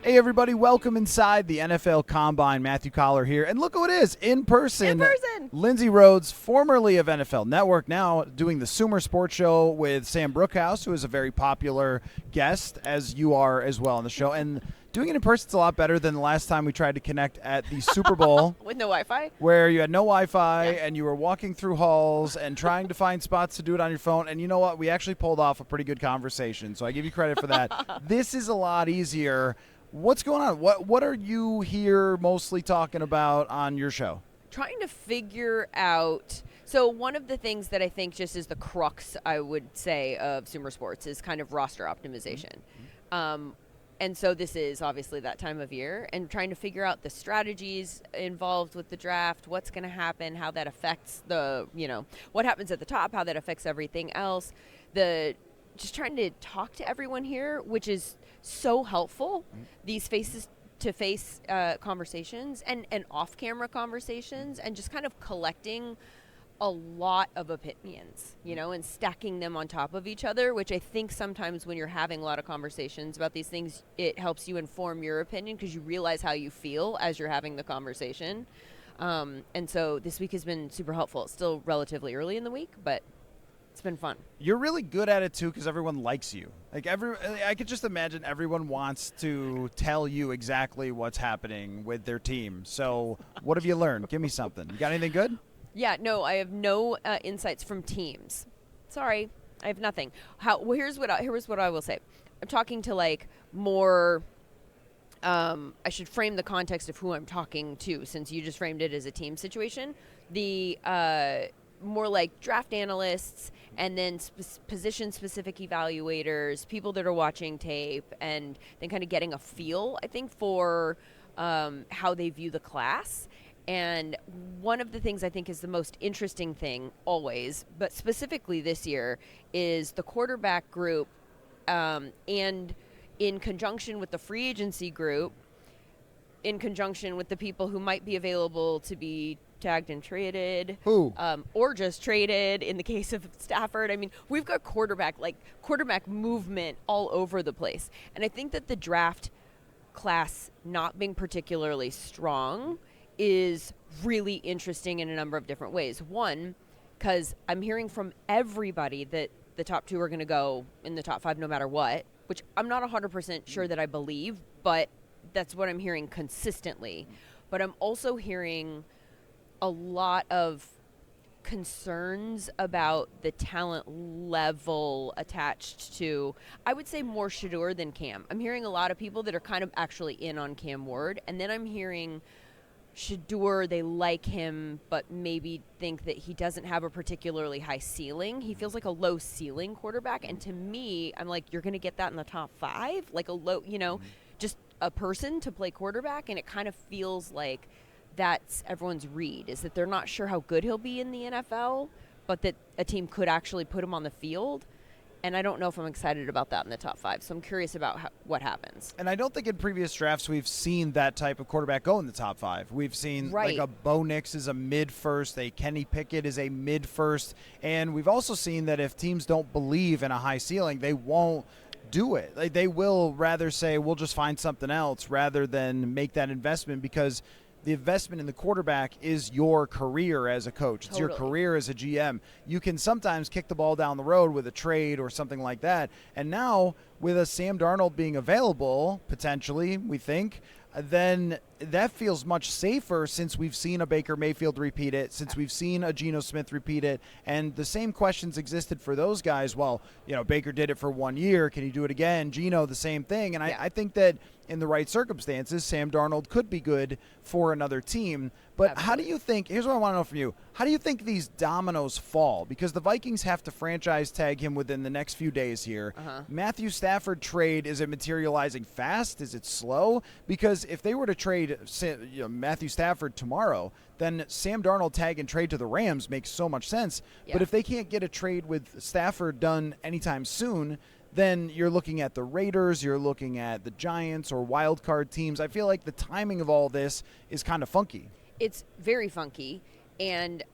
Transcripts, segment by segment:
Hey, everybody, welcome inside the NFL Combine. Matthew Coller here. And look who it is, in person. Linsday Rhodes, formerly of NFL Network, now doing the Sumer Sports Show with Sam Brookhouse, who is a very popular guest, as you are as well on the show. And doing it in person is a lot better than the last time we tried to connect at the Super Bowl. With no Wi-Fi? Where you had no Wi-Fi and you were walking through halls and trying to find spots to do it on your phone. And you know what? We actually pulled off a pretty good conversation, so I give you credit for that. This is a lot easier. What's going on? What are you here mostly talking about on your show? Trying to figure out. So one of the things that I think just is the crux, I would say, of Sumer Sports is kind of roster optimization. And so this is obviously that time of year, and trying to figure out the strategies involved with the draft, what's going to happen, how that affects what happens at the top, how that affects everything else. Just trying to talk to everyone here, which is so helpful. These face-to-face conversations and off-camera conversations, and just kind of collecting a lot of opinions, and stacking them on top of each other, which I think sometimes when you're having a lot of conversations about these things, it helps you inform your opinion because you realize how you feel as you're having the conversation. And so this week has been super helpful. It's still relatively early in the week, but it's been fun. You're really good at it, too, because everyone likes you. I could just imagine everyone wants to tell you exactly what's happening with their team. So what have you learned? Give me something. You got anything good? Yeah, no, I have no insights from teams. Sorry, I have nothing. Here's what I will say. I'm talking to more. I should frame the context of who I'm talking to, since you just framed it as a team situation. The more like draft analysts, and then position-specific evaluators, people that are watching tape, and then kind of getting a feel, I think, for how they view the class. And one of the things I think is the most interesting thing always, but specifically this year, is the quarterback group, and in conjunction with the free agency group, in conjunction with the people who might be available to be tagged and traded, or just traded in the case of Stafford. I mean, we've got quarterback movement all over the place. And I think that the draft class not being particularly strong is really interesting in a number of different ways. One, because I'm hearing from everybody that the top two are going to go in the top five no matter what, which I'm not 100% sure that I believe, but that's what I'm hearing consistently. But I'm also hearing a lot of concerns about the talent level attached to, I would say, more Shedeur than Cam. I'm hearing a lot of people that are kind of actually in on Cam Ward, and then I'm hearing Shedeur, they like him, but maybe think that he doesn't have a particularly high ceiling. He feels like a low ceiling quarterback. And to me, I'm like, you're going to get that in the top five? Like a low, just a person to play quarterback. And it kind of feels like that's everyone's read, is that they're not sure how good he'll be in the NFL, but that a team could actually put him on the field. And I don't know if I'm excited about that in the top five. So I'm curious about what happens. And I don't think in previous drafts we've seen that type of quarterback go in the top five. We've seen like a Bo Nix is a mid-first, a Kenny Pickett is a mid-first. And we've also seen that if teams don't believe in a high ceiling, they won't do it. Like, they will rather say, we'll just find something else rather than make that investment, because the investment in the quarterback is your career as a coach. It's your career as a GM. You can sometimes kick the ball down the road with a trade or something like that. And now, with a Sam Darnold being available, potentially, we think, then that feels much safer, since we've seen a Baker Mayfield repeat it, since we've seen a Geno Smith repeat it, and the same questions existed for those guys. Well, Baker did it for 1 year. Can he do it again? Geno, the same thing. And I think that in the right circumstances, Sam Darnold could be good for another team. But How do you think – here's what I want to know from you. How do you think these dominoes fall? Because the Vikings have to franchise tag him within the next few days here. Matthew Stafford trade, is it materializing fast? Is it slow? Because if they were to trade Matthew Stafford tomorrow, then Sam Darnold tag and trade to the Rams makes so much sense. Yeah. But if they can't get a trade with Stafford done anytime soon, then you're looking at the Raiders, you're looking at the Giants or wild card teams. I feel like the timing of all this is kind of funky. It's very funky, and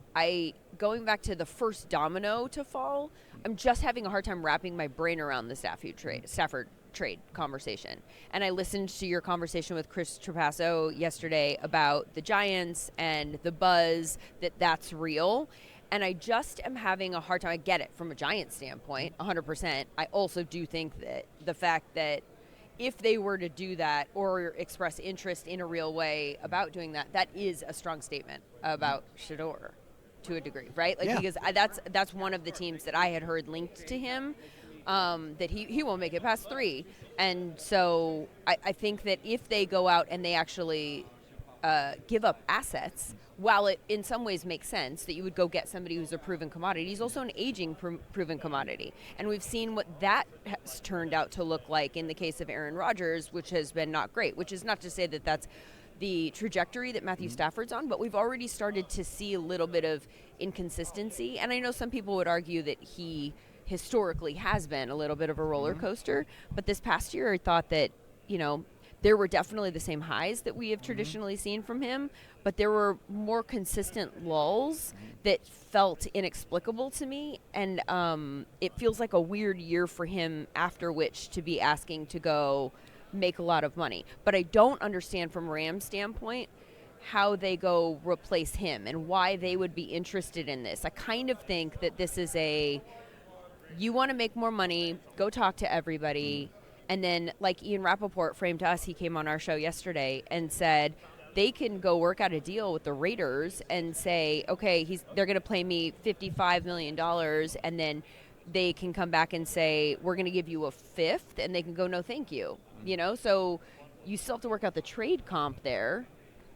going back to the first domino to fall, I'm just having a hard time wrapping my brain around the Stafford trade conversation. And I listened to your conversation with Chris Trapasso yesterday about the Giants and the buzz that's real. And I just am having a hard time. I get it from a Giants standpoint, 100%. I also do think that the fact that if they were to do that or express interest in a real way about doing that, that is a strong statement about Shedeur to a degree, right? Like, because that's one of the teams that I had heard linked to him, that he won't make it past 3. And so I think that if they go out and they actually give up assets, while it in some ways makes sense that you would go get somebody who's a proven commodity, he's also an aging proven commodity. And we've seen what that has turned out to look like in the case of Aaron Rodgers, which has been not great, which is not to say that that's the trajectory that Matthew Stafford's on, but we've already started to see a little bit of inconsistency. And I know some people would argue that he historically has been a little bit of a roller coaster, but this past year I thought that, there were definitely the same highs that we have traditionally seen from him, but there were more consistent lulls that felt inexplicable to me, and it feels like a weird year for him after which to be asking to go make a lot of money. But I don't understand from Rams' standpoint how they go replace him and why they would be interested in this. I kind of think that this is you want to make more money, go talk to everybody. And then, like Ian Rappaport framed to us, he came on our show yesterday and said they can go work out a deal with the Raiders and say, okay, they're going to pay me $55 million, and then they can come back and say, we're going to give you a fifth, and they can go, no, thank you. So you still have to work out the trade comp there.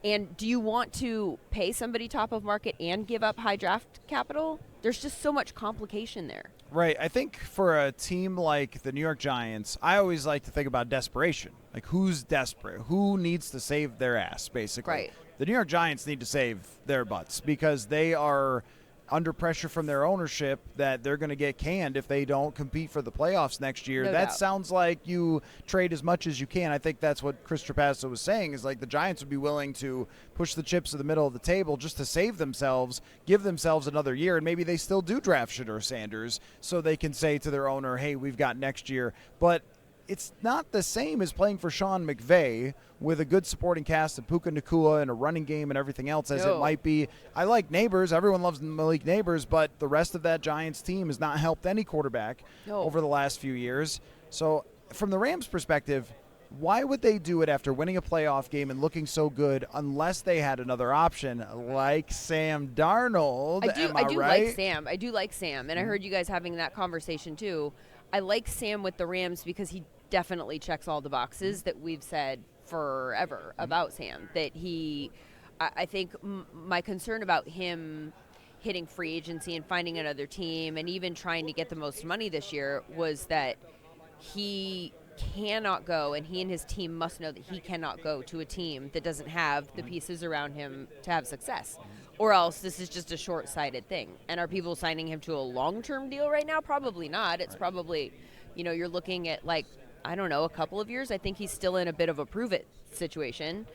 And do you want to pay somebody top of market and give up high draft capital? There's just so much complication there. Right. I think for a team like the New York Giants, I always like to think about desperation. Like, who's desperate? Who needs to save their ass, basically? Right. The New York Giants need to save their butts because they are under pressure from their ownership that they're going to get canned if they don't compete for the playoffs next year. No that doubt. Sounds like you trade as much as you can. I think that's what Chris Trapasso was saying, is like the Giants would be willing to push the chips to the middle of the table just to save themselves, give themselves another year, and maybe they still do draft Shedeur Sanders so they can say to their owner, hey, we've got next year. But it's not the same as playing for Sean McVay with a good supporting cast of Puka Nacua and a running game and everything else as it might be. I like Neighbors. Everyone loves Malik Neighbors, but the rest of that Giants team has not helped any quarterback over the last few years. So from the Rams' perspective, why would they do it after winning a playoff game and looking so good unless they had another option like Sam Darnold? I do like Sam, and I heard you guys having that conversation too. I like Sam with the Rams because he definitely checks all the boxes that we've said forever about Sam. That I think my concern about him hitting free agency and finding another team and even trying to get the most money this year was that he cannot go, and he and his team must know that he cannot go to a team that doesn't have the pieces around him to have success. Or else this is just a short-sighted thing. And are people signing him to a long-term deal right now? Probably not. It's probably, you're looking at a couple of years. I think he's still in a bit of a prove-it situation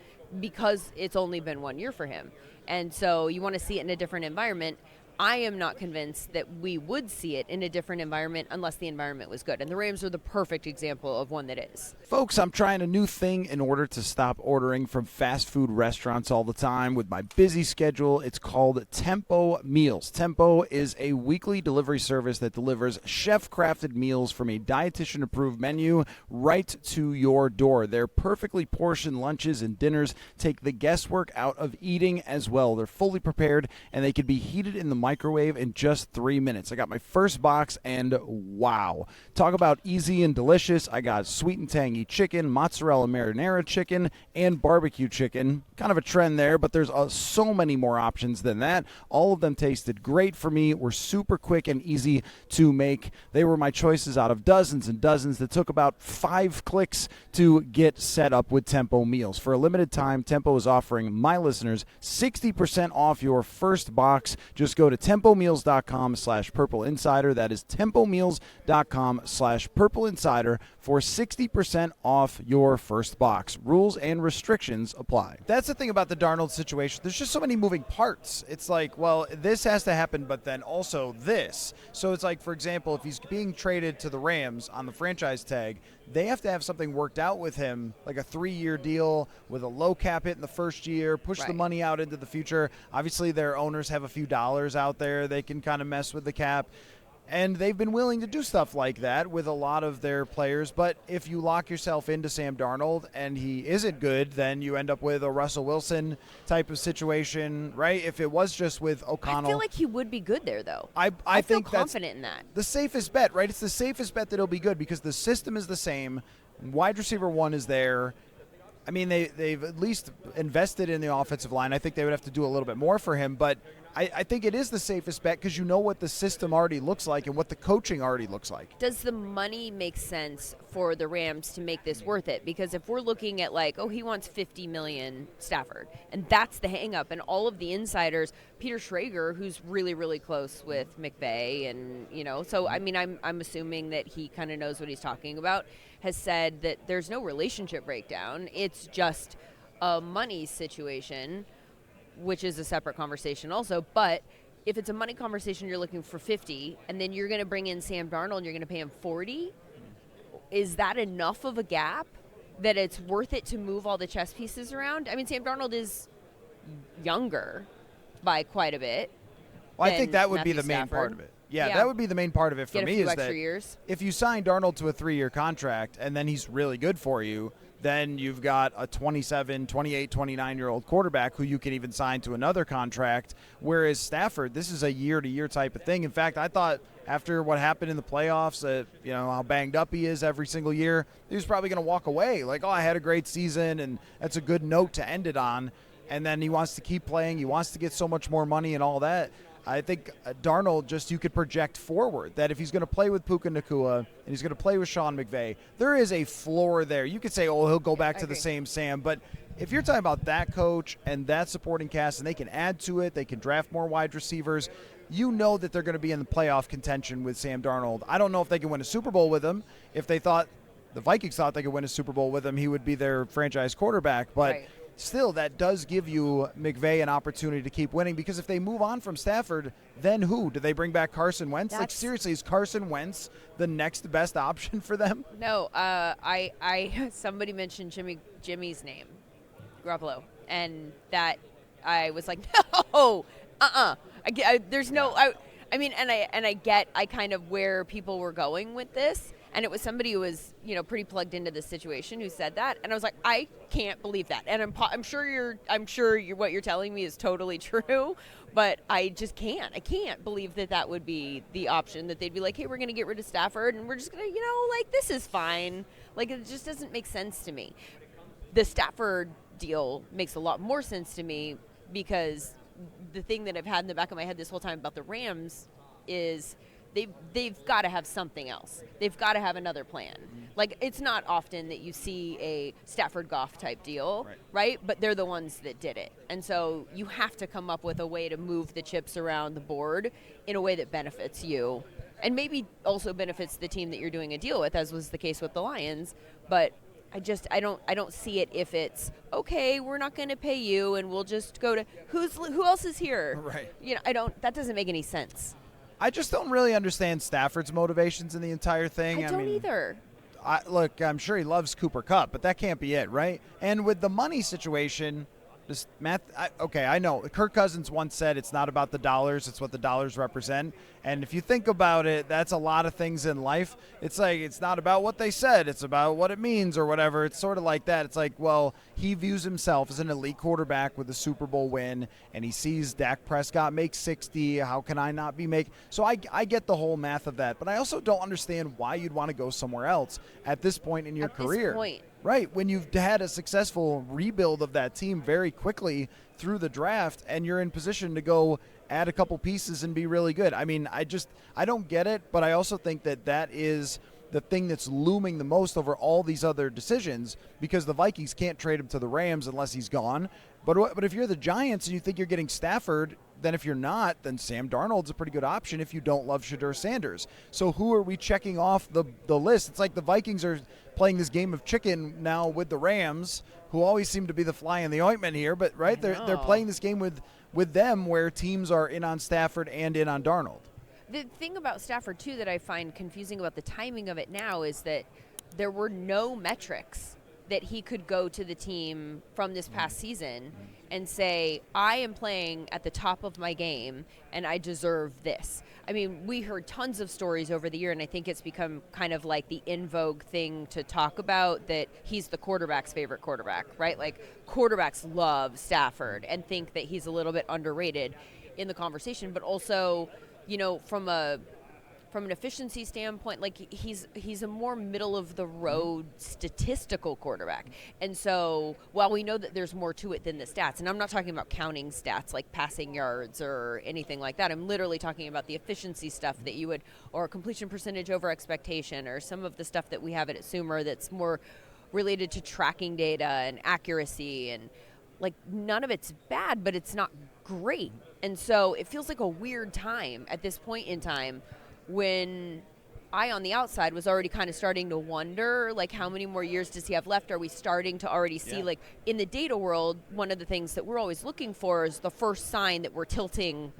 because it's only been 1 year for him. And so you want to see it in a different environment. I am not convinced that we would see it in a different environment unless the environment was good. And the Rams are the perfect example of one that is. Folks, I'm trying a new thing in order to stop ordering from fast food restaurants all the time with my busy schedule. It's called Tempo Meals. Tempo is a weekly delivery service that delivers chef-crafted meals from a dietitian-approved menu right to your door. Their perfectly portioned lunches and dinners take the guesswork out of eating as well. They're fully prepared, and they can be heated in the microwave in just 3 minutes. I got my first box, and wow. Talk about easy and delicious. I got sweet and tangy chicken, mozzarella marinara chicken, and barbecue chicken. Kind of a trend there, but there's so many more options than that. All of them tasted great for me, were super quick and easy to make. They were my choices out of dozens and dozens that took about 5 clicks to get set up with Tempo Meals. For a limited time, Tempo is offering my listeners 60% off your first box. Just go to to tempomeals.com/Purple Insider. That is tempomeals.com/Purple Insider for 60% off your first box. Rules and restrictions apply. That's the thing about the Darnold situation. There's just so many moving parts. It's like, well, this has to happen, but then also this. So it's like, for example, if he's being traded to the Rams on the franchise tag, they have to have something worked out with him, like a 3-year deal with a low cap hit in the first year, push the money out into the future. Obviously, their owners have a few dollars out there. They can kind of mess with the cap. And they've been willing to do stuff like that with a lot of their players. But if you lock yourself into Sam Darnold and he isn't good, then you end up with a Russell Wilson type of situation, right? If it was just with O'Connell. I feel like he would be good there, though. I feel think confident in that. The safest bet, right? It's the safest bet that he'll be good because the system is the same. Wide receiver 1 is there. I mean, they've at least invested in the offensive line. I think they would have to do a little bit more for him, but I think it is the safest bet because you know what the system already looks like and what the coaching already looks like. Does the money make sense for the Rams to make this worth it? Because if we're looking at like, oh, he wants $50 million Stafford, and that's the hang-up, and all of the insiders, Peter Schrager, who's really, really close with McVay, and, you know, so, I mean, I'm assuming that he kind of knows what he's talking about, has said that there's no relationship breakdown. It's just a money situation, which is a separate conversation also. But if it's a money conversation, you're looking for 50, and then you're going to bring in Sam Darnold and you're going to pay him 40. Is that enough of a gap that it's worth it to move all the chess pieces around? I mean, Sam Darnold is younger by quite a bit. Well, I think that would Matthew be the main Stafford. part of it. Yeah, that would be the main part of it for Get a me few is extra that years. If you sign Darnold to a 3-year contract and then he's really good for you, then you've got a 27, 28, 29-year-old quarterback who you can even sign to another contract, whereas Stafford, this is a year-to-year type of thing. In fact, I thought after what happened in the playoffs, you know, how banged up he is every single year, he was probably going to walk away. Like, oh, I had a great season, and that's a good note to end it on. And then he wants to keep playing. He wants to get so much more money and all that. I think Darnold, just you could project forward that if he's going to play with Puka Nacua and he's going to play with Sean McVay, there is a floor there. You could say, oh, he'll go back to the same Sam. But if you're talking about that coach and that supporting cast and they can add to it, they can draft more wide receivers, you know that they're going to be in the playoff contention with Sam Darnold. I don't know if they can win a Super Bowl with him. If they thought the Vikings thought they could win a Super Bowl with him, he would be their franchise quarterback. But still, that does give you McVay an opportunity to keep winning because if they move on from Stafford, then who? Do they bring back Carson Wentz? Like, seriously, is Carson Wentz the next best option for them? No, somebody mentioned Jimmy's name, Garoppolo, and that I was like, no, there's no. I mean, and I kind of where people were going with this. And it was somebody who was, you know, pretty plugged into this situation who said that, and I was like, I can't believe that. And I'm sure what you're telling me is totally true, but I just can't. I can't believe that would be the option, that they'd be like, hey, we're going to get rid of Stafford, and we're just going to, you know, like, this is fine. Like, it just doesn't make sense to me. The Stafford deal makes a lot more sense to me because the thing that I've had in the back of my head this whole time about the Rams is they've got to have something else. They've got to have another plan. Like, it's not often that you see a Stafford-Goff type deal, right? But they're the ones that did it. And so you have to come up with a way to move the chips around the board in a way that benefits you and maybe also benefits the team that you're doing a deal with, as was the case with the Lions. But I don't see it if it's, okay, we're not going to pay you and we'll just go to who else is here? Right. You know, that doesn't make any sense. I just don't really understand Stafford's motivations in the entire thing. I don't either. Look, I'm sure he loves Cooper Kupp, but that can't be it, right? And with the money situation, I know. Kirk Cousins once said it's not about the dollars, it's what the dollars represent. And if you think about it, that's a lot of things in life. It's like it's not about what they said, it's about what it means or whatever. It's sort of like that. It's like, well, he views himself as an elite quarterback with a Super Bowl win, and he sees Dak Prescott make 60. How can I not be making? So I get the whole math of that, but I also don't understand why you'd want to go somewhere else at this point in your career. This point. Right, when you've had a successful rebuild of that team very quickly through the draft and you're in position to go add a couple pieces and be really good. I mean, I don't get it, but I also think that is the thing that's looming the most over all these other decisions because the Vikings can't trade him to the Rams unless he's gone. But if you're the Giants and you think you're getting Stafford, then if you're not, then Sam Darnold's a pretty good option if you don't love Shedeur Sanders. So who are we checking off the list? It's like the Vikings are playing this game of chicken now with the Rams, who always seem to be the fly in the ointment here. But right, they're playing this game with them where teams are in on Stafford and in on Darnold. The thing about Stafford, too, that I find confusing about the timing of it now is that there were no metrics that he could go to the team from this past season and say, I am playing at the top of my game and I deserve this. I mean, we heard tons of stories over the year, and I think it's become kind of like the in vogue thing to talk about, that he's the quarterback's favorite quarterback, right? Like, quarterbacks love Stafford and think that he's a little bit underrated in the conversation, but also, you know, from an efficiency standpoint, like he's a more middle of the road statistical quarterback. And so while we know that there's more to it than the stats, and I'm not talking about counting stats like passing yards or anything like that, I'm literally talking about the efficiency stuff that you would, or completion percentage over expectation, or some of the stuff that we have at Sumer that's more related to tracking data and accuracy, and like none of it's bad, but it's not great. And so it feels like a weird time at this point in time, when I, on the outside, was already kind of starting to wonder, like, how many more years does he have left? Are we starting to already see, like, in the data world, one of the things that we're always looking for is the first sign that we're tilting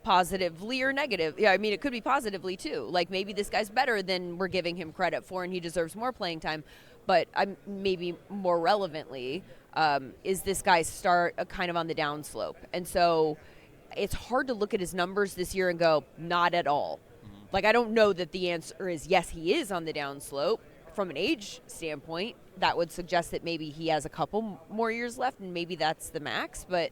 positively or negative. Yeah, I mean, it could be positively, too. Like, maybe this guy's better than we're giving him credit for, and he deserves more playing time. But maybe more relevantly, is this guy kind of on the downslope? And so it's hard to look at his numbers this year and go, not at all. Like, I don't know that the answer is yes, he is on the downslope. From an age standpoint, that would suggest that maybe he has a couple more years left, and maybe that's the max. But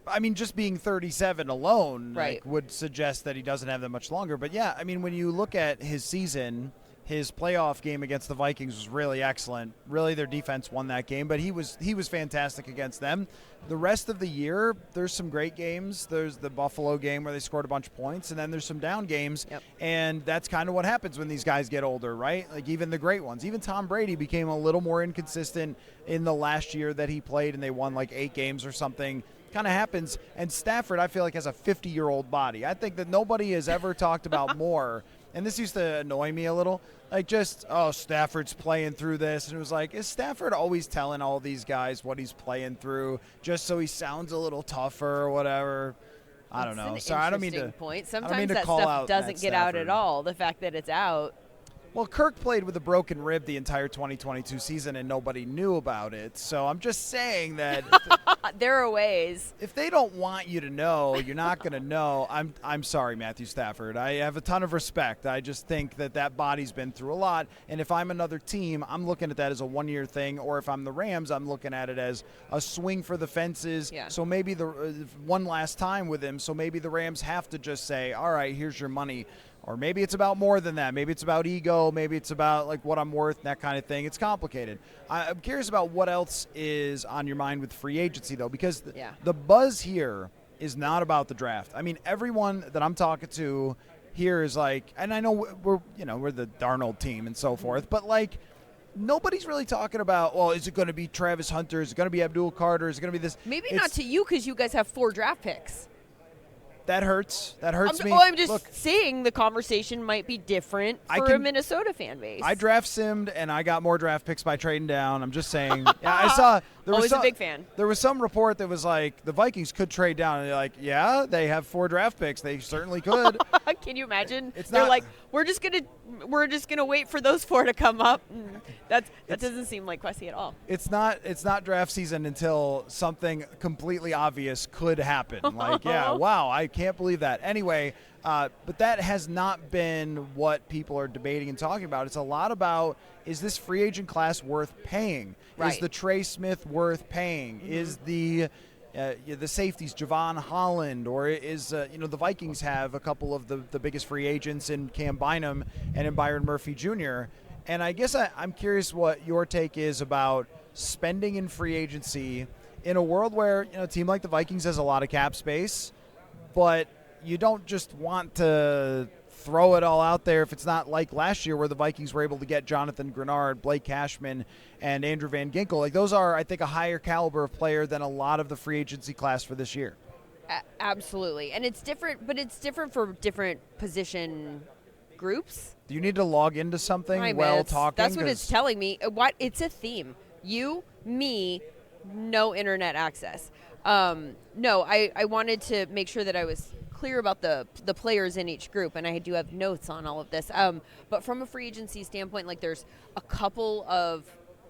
I mean, just being 37 alone right. would suggest that he doesn't have that much longer. But, yeah, I mean, when you look at his season, his playoff game against the Vikings was really excellent. Really, their defense won that game, but he was fantastic against them. The rest of the year, there's some great games. There's the Buffalo game where they scored a bunch of points, and then there's some down games. Yep. And that's kind of what happens when these guys get older, right? Like, even the great ones. Even Tom Brady became a little more inconsistent in the last year that he played, and they won like 8 games or something. Kind of happens. And Stafford, I feel like, has a 50-year-old body. I think that nobody has ever talked about more. And this used to annoy me a little. Like, just, Stafford's playing through this. And it was like, is Stafford always telling all these guys what he's playing through just so he sounds a little tougher or whatever? I don't know. Sorry, I don't mean to. Point. Sometimes that stuff doesn't get out at all. The fact that it's out. Well, Kirk played with a broken rib the entire 2022 season, and nobody knew about it. So I'm just saying that there are ways. If they don't want you to know, you're not going to know. I'm sorry, Matthew Stafford. I have a ton of respect. I just think that body's been through a lot. And if I'm another team, I'm looking at that as a one-year thing. Or if I'm the Rams, I'm looking at it as a swing for the fences. Yeah. So maybe one last time with him. So maybe the Rams have to just say, all right, here's your money. Or maybe it's about more than that. Maybe it's about ego. Maybe it's about like what I'm worth, that kind of thing. It's complicated. I'm curious about what else is on your mind with free agency, though, because the buzz here is not about the draft. I mean, everyone that I'm talking to here is like, and I know we're the Darnold team and so forth, but like nobody's really talking about, well, is it going to be Travis Hunter? Is it going to be Abdul Carter? Is it going to be this? Maybe not to you because you guys have 4 draft picks. That hurts. That hurts me. Well, I'm just saying the conversation might be different for a Minnesota fan base. I draft simmed, and I got more draft picks by trading down. I'm just saying. I saw. Always a big fan. There was some report that was like the Vikings could trade down, and they're like, yeah, they have 4 draft picks. They certainly could. Can you imagine? They're like, we're just gonna wait for those 4 to come up. That doesn't seem like Quessy at all. It's not draft season until something completely obvious could happen. Like, yeah, wow, I can't believe that. Anyway, but that has not been what people are debating and talking about. It's a lot about, is this free agent class worth paying? Right. Is the Trey Smith worth paying? Mm-hmm. Is the safeties, Javon Holland, or is the Vikings have a couple of the biggest free agents in Cam Bynum and in Byron Murphy Jr. And I guess I'm curious what your take is about spending in free agency in a world where a team like the Vikings has a lot of cap space, but you don't just want to throw it all out there if it's not like last year where the Vikings were able to get Jonathan Grenard, Blake Cashman, and Andrew Van Ginkel. Like, those are, I think, a higher caliber of player than a lot of the free agency class for this year. Absolutely. And it's different, but it's different for different position groups. Do you need to log into something talking? That's what it's telling me. What? It's a theme. You, me, no internet access. No, I wanted to make sure that I was clear about the players in each group, and I do have notes on all of this. But from a free agency standpoint, like there's a couple of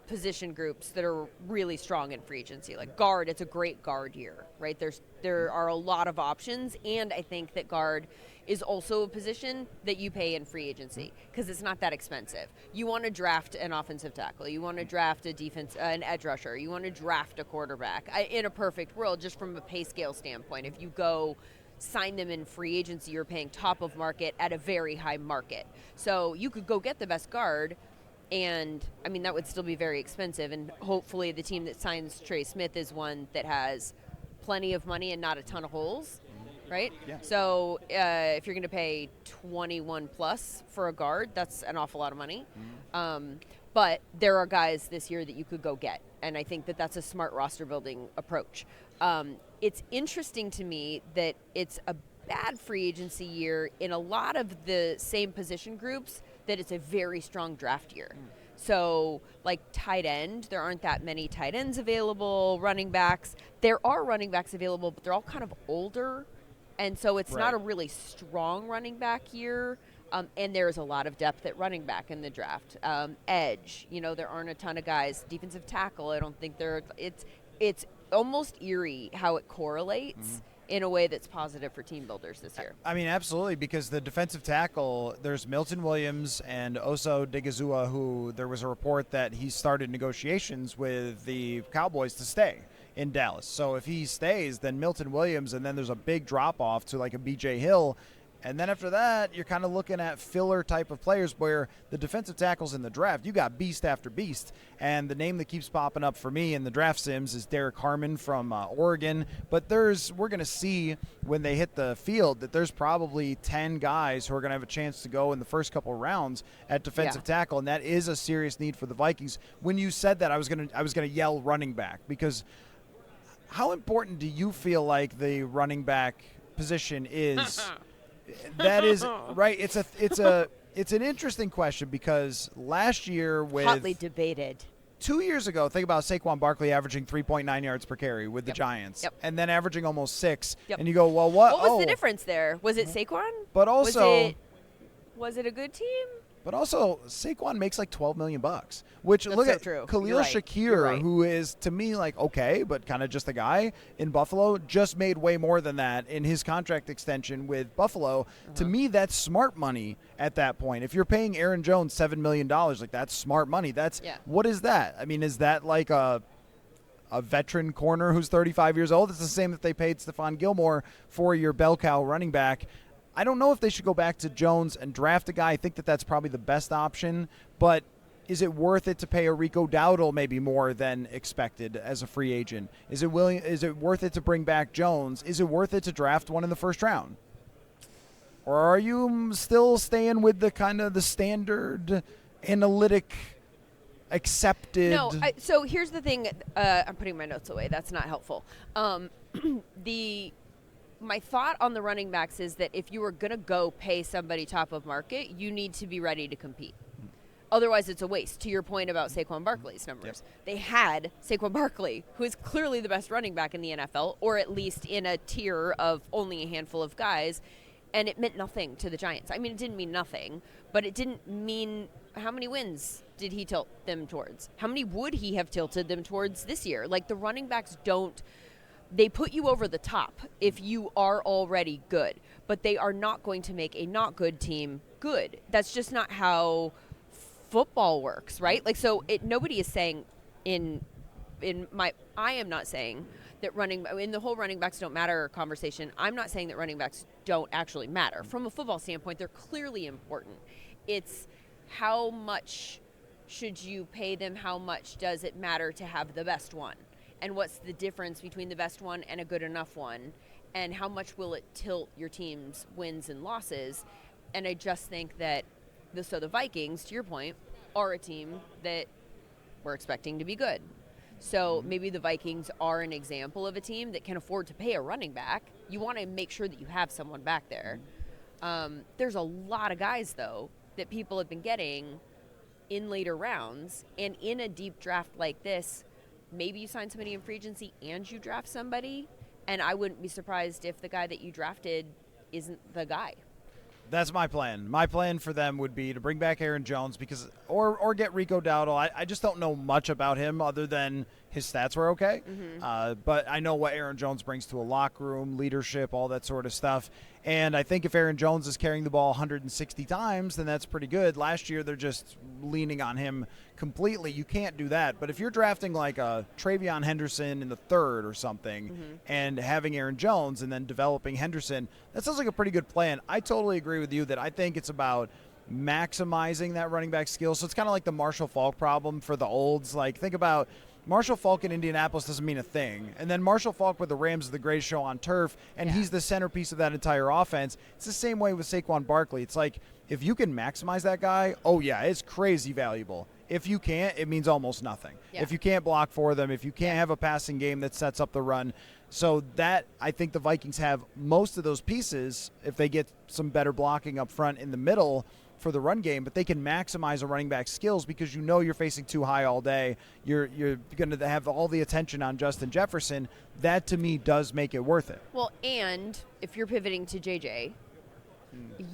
position groups that are really strong in free agency. Like guard, it's a great guard year, right? There are a lot of options, and I think that guard is also a position that you pay in free agency because it's not that expensive. You want to draft an offensive tackle. You want to draft an edge rusher. You want to draft a quarterback. In a perfect world, just from a pay scale standpoint, if you go sign them in free agency, you're paying top of market at a very high market. So you could go get the best guard, and I mean that would still be very expensive, and hopefully the team that signs Trey Smith is one that has plenty of money and not a ton of holes, right? Yeah. So if you're going to pay 21 plus for a guard, that's an awful lot of money. But there are guys this year that you could go get, and I think that that's a smart roster building approach. It's interesting to me that it's a bad free agency year in a lot of the same position groups, that it's a very strong draft year. So like tight end, there aren't that many tight ends available. Running backs, there are running backs available, but they're all kind of older. And so it's not a really strong running back year. And there's a lot of depth at running back in the draft. Edge, there aren't a ton of guys. Defensive tackle, I don't think it's almost eerie how it correlates in a way that's positive for team builders this year. I mean, absolutely, because the defensive tackle, there's Milton Williams and Osa Digizua, who there was a report that he started negotiations with the Cowboys to stay in Dallas. So if he stays, then Milton Williams, and then there's a big drop-off to like a B.J. Hill. And then after that, you're kind of looking at filler type of players where the defensive tackles in the draft, you got beast after beast. And the name that keeps popping up for me in the draft sims is Derek Harmon from Oregon. But we're going to see when they hit the field that there's probably 10 guys who are going to have a chance to go in the first couple of rounds at defensive tackle. And that is a serious need for the Vikings. When you said that, I was going to yell running back, because how important do you feel like the running back position is? That is right. It's an interesting question, because last year with hotly debated. 2 years ago, think about Saquon Barkley averaging 3.9 yards per carry with the Giants, and then averaging almost 6. And you go, well, what was the difference there? Was it Saquon? But also, was it a good team? But also, Saquon makes like $12 million, which That's look so at true. Khalil Shakir, who is to me like okay, but kind of just a guy in Buffalo, just made way more than that in his contract extension with Buffalo. To me, that's smart money at that point. If you're paying Aaron Jones $7 million, like that's smart money. What is that? I mean, is that like a veteran corner who's 35 years old? It's the same that they paid Stephon Gilmore for your bell cow running back. I don't know if they should go back to Jones and draft a guy. I think that that's probably the best option, but is it worth it to pay a Rico Dowdle maybe more than expected as a free agent? Is it worth it to bring back Jones? Is it worth it to draft one in the first round? Or are you still staying with the kind of the standard analytic accepted? No, so here's the thing. I'm putting my notes away. That's not helpful. My thought on the running backs is that if you were going to go pay somebody top of market, you need to be ready to compete. Otherwise, it's a waste. To your point about Saquon Barkley's numbers. They had Saquon Barkley, who is clearly the best running back in the NFL, or at least in a tier of only a handful of guys, and it meant nothing to the Giants. I mean, it didn't mean nothing, but it didn't mean how many wins did he tilt them towards? How many would he have tilted them towards this year? Like, the running backs don't. They put you over the top if you are already good, but they are not going to make a not good team good. That's just not how football works, right? Like, so nobody is saying I am not saying that in the whole running backs don't matter conversation, I'm not saying that running backs don't actually matter. From a football standpoint, they're clearly important. It's how much should you pay them? How much does it matter to have the best one? And what's the difference between the best one and a good enough one? And how much will it tilt your team's wins and losses? And I just think that the Vikings, to your point, are a team that we're expecting to be good. So maybe the Vikings are an example of a team that can afford to pay a running back You want to make sure that you have someone back there. There's a lot of guys, though, that people have been getting in later rounds. And in a deep draft like this, maybe you sign somebody in free agency and you draft somebody. And I wouldn't be surprised if the guy that you drafted isn't the guy. That's my plan. My plan for them would be to bring back Aaron Jones or get Rico Dowdle. I just don't know much about him other than his stats were okay. But I know what Aaron Jones brings to a locker room, leadership, all that sort of stuff. And I think if Aaron Jones is carrying the ball 160 times, then that's pretty good. Last year, they're just leaning on him completely. You can't do that. But if you're drafting like a Travion Henderson in the third or something and having Aaron Jones and then developing Henderson, that sounds like a pretty good plan. I totally agree with you that I think it's about maximizing that running back skill. So it's kind of like the Marshall Faulk problem for the olds. Like, think about Marshall Faulk in Indianapolis doesn't mean a thing. And then Marshall Faulk with the Rams is the greatest show on turf, and he's the centerpiece of that entire offense. It's the same way with Saquon Barkley. It's like, if you can maximize that guy, it's crazy valuable. If you can't, it means almost nothing. If you can't block for them, if you can't have a passing game that sets up the run. So that, I think the Vikings have most of those pieces if they get some better blocking up front in the middle for the run game, but they can maximize a running back skills because you know you're facing too high all day. You're going to have all the attention on Justin Jefferson. That, to me, does make it worth it. Well, and if you're pivoting to JJ,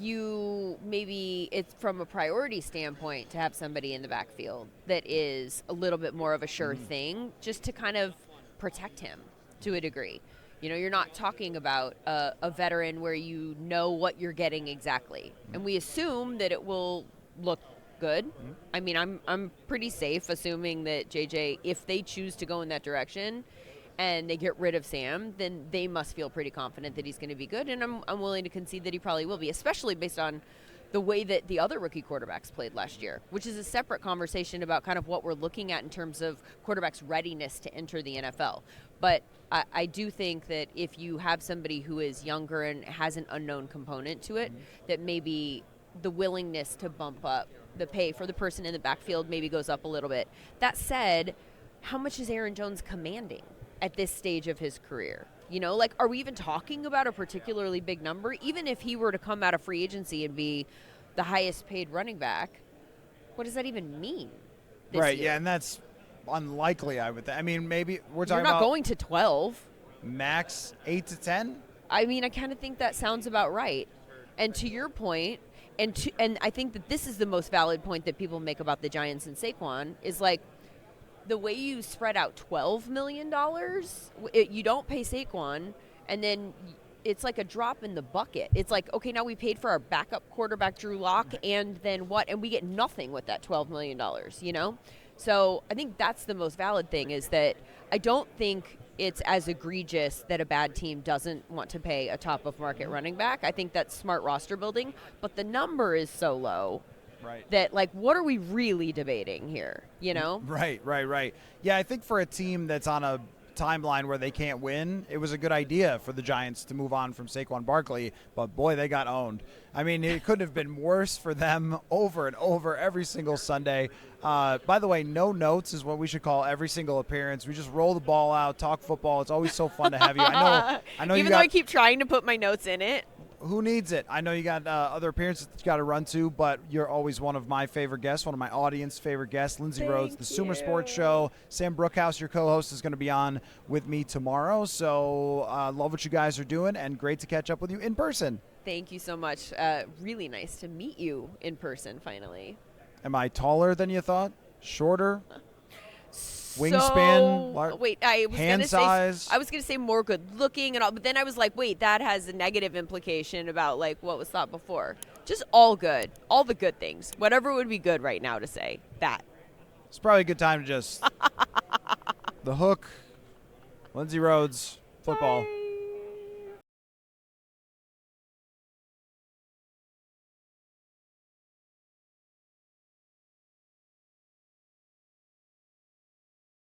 you maybe it's from a priority standpoint to have somebody in the backfield that is a little bit more of a sure thing just to kind of protect him to a degree. You know, you're not talking about a veteran where you know what you're getting exactly. And we assume that it will look good. I mean, I'm pretty safe assuming that JJ, if they choose to go in that direction and they get rid of Sam, then they must feel pretty confident that he's going to be good. And I'm willing to concede that he probably will be, especially based on the way that the other rookie quarterbacks played last year, which is a separate conversation about kind of what we're looking at in terms of quarterbacks' readiness to enter the NFL. But I do think that if you have somebody who is younger and has an unknown component to it, that maybe the willingness to bump up the pay for the person in the backfield maybe goes up a little bit. That said, how much is Aaron Jones commanding at this stage of his career? You know, like, are we even talking about a particularly big number? Even if he were to come out of free agency and be the highest paid running back, what does that even mean this Right, year? yeah, and that's unlikely, I would think. I mean, maybe we're talking You're not about going to 12. Max 8 to 10? I mean, I kind of think that sounds about right. And to your point, and I think that this is the most valid point that people make about the Giants and Saquon, is like, the way you spread out $12 million, you don't pay Saquon, and then it's like a drop in the bucket. It's like, okay, now we paid for our backup quarterback, Drew Lock, and then what? And we get nothing with that $12 million, you know? So I think that's the most valid thing, is that I don't think it's as egregious that a bad team doesn't want to pay a top-of-market running back. I think that's smart roster building, but the number is so low. Right. That, like, what are we really debating here, you know? Right. Yeah, I think for a team that's on a timeline where they can't win, it was a good idea for the Giants to move on from Saquon Barkley, but boy, they got owned. I mean, it couldn't have been worse for them over and over every single Sunday. By the way, no notes is what we should call every single appearance. We just roll the ball out, talk football. It's always so fun to have you. I know. Even though I keep trying to put my notes in it. Who needs it? I know you got other appearances that you got to run to, but you're always one of my favorite guests, one of my audience favorite guests, Linsday Rhodes, the Sumer Sports Show. Sam Brookhouse, your co-host, is going to be on with me tomorrow. So love what you guys are doing, and great to catch up with you in person. Thank you so much. Really nice to meet you in person, finally. Am I taller than you thought? Shorter? Wingspan, wait, hand size. I was gonna say more good looking and all, but then I was like, wait, that has a negative implication about like what was thought before. Just all good, all the good things. Whatever would be good right now to say that. It's probably a good time to just the hook. Linsday Rhodes, football. Bye.